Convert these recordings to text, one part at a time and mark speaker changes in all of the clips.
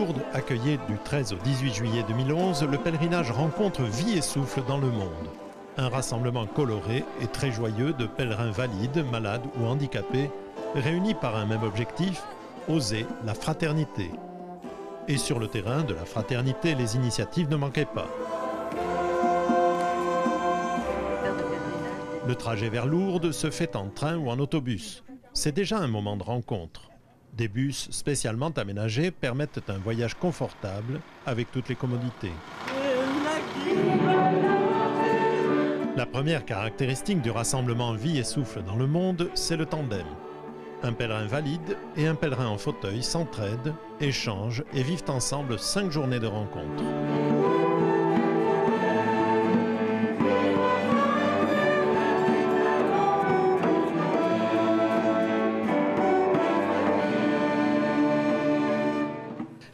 Speaker 1: Lourdes accueillait du 13 au 18 juillet 2011 le pèlerinage Rencontre Vie et Souffle dans le monde. Un rassemblement coloré et très joyeux de pèlerins valides, malades ou handicapés, réunis par un même objectif, oser la fraternité. Et sur le terrain de la fraternité, les initiatives ne manquaient pas. Le trajet vers Lourdes se fait en train ou en autobus. C'est déjà un moment de rencontre. Des bus spécialement aménagés permettent un voyage confortable avec toutes les commodités. La première caractéristique du rassemblement Vie et Souffle dans le monde, c'est le tandem. Un pèlerin valide et un pèlerin en fauteuil s'entraident, échangent et vivent ensemble 5 journées de rencontres.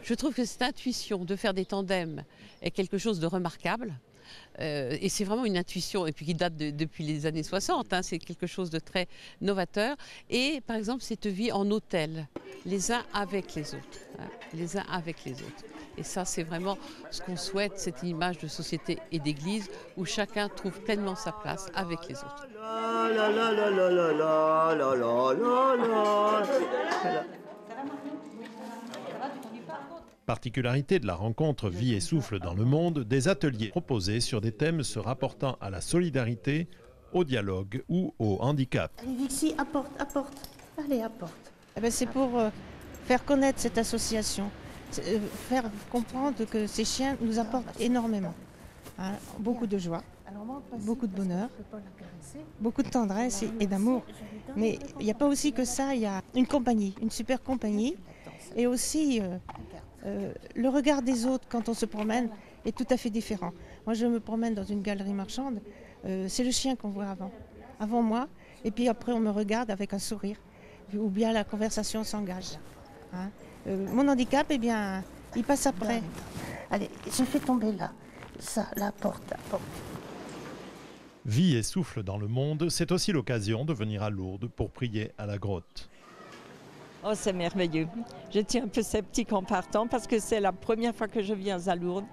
Speaker 2: Je trouve que cette intuition de faire des tandems est quelque chose de remarquable. Et c'est vraiment une intuition, et puis qui date depuis les années 60, hein, c'est quelque chose de très novateur. Et par exemple, cette vie en hôtel, les uns avec les autres, hein, les uns avec les autres. Et ça, c'est vraiment ce qu'on souhaite, cette image de société et d'église où chacun trouve pleinement sa place avec les autres.
Speaker 1: Particularité de la rencontre Vie et Souffle dans le monde, des ateliers proposés sur des thèmes se rapportant à la solidarité, au dialogue ou au handicap.
Speaker 3: Allez Vixi, apporte. Allez, apporte.
Speaker 4: Eh ben, c'est pour faire connaître cette association, faire comprendre que ces chiens nous apportent énormément. Hein, beaucoup de joie, beaucoup de bonheur, beaucoup de tendresse et d'amour. Mais il n'y a pas aussi que ça, il y a une compagnie, une super compagnie. Et aussi, le regard des autres quand on se promène est tout à fait différent. Moi, je me promène dans une galerie marchande, c'est le chien qu'on voit avant moi, et puis après on me regarde avec un sourire, ou bien la conversation s'engage. Hein. Mon handicap, eh bien, il passe après.
Speaker 3: Allez, je fais tomber là, ça, la porte.
Speaker 1: Vie et Souffle dans le monde, c'est aussi l'occasion de venir à Lourdes pour prier à la grotte.
Speaker 5: Oh, c'est merveilleux. J'étais un peu sceptique en partant parce que c'est la première fois que je viens à Lourdes.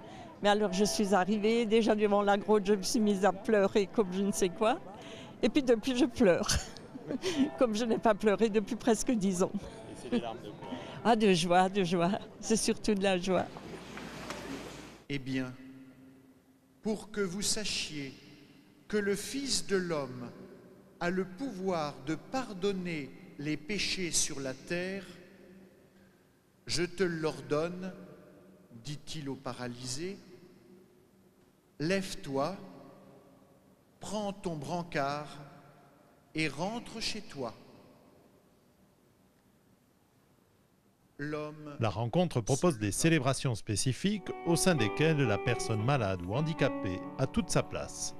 Speaker 5: Mais alors je suis arrivée, déjà devant la grotte, je me suis mise à pleurer comme je ne sais quoi. Et puis depuis, je pleure. Comme je n'ai pas pleuré depuis presque 10 ans.
Speaker 6: Et c'est des larmes de quoi?
Speaker 5: Ah, de joie. C'est surtout de la joie.
Speaker 7: Eh bien, pour que vous sachiez que le Fils de l'homme a le pouvoir de pardonner les péchés sur la terre, je te l'ordonne, dit-il au paralysé, lève-toi, prends ton brancard et rentre chez toi.
Speaker 1: La rencontre propose des célébrations spécifiques au sein desquelles la personne malade ou handicapée a toute sa place.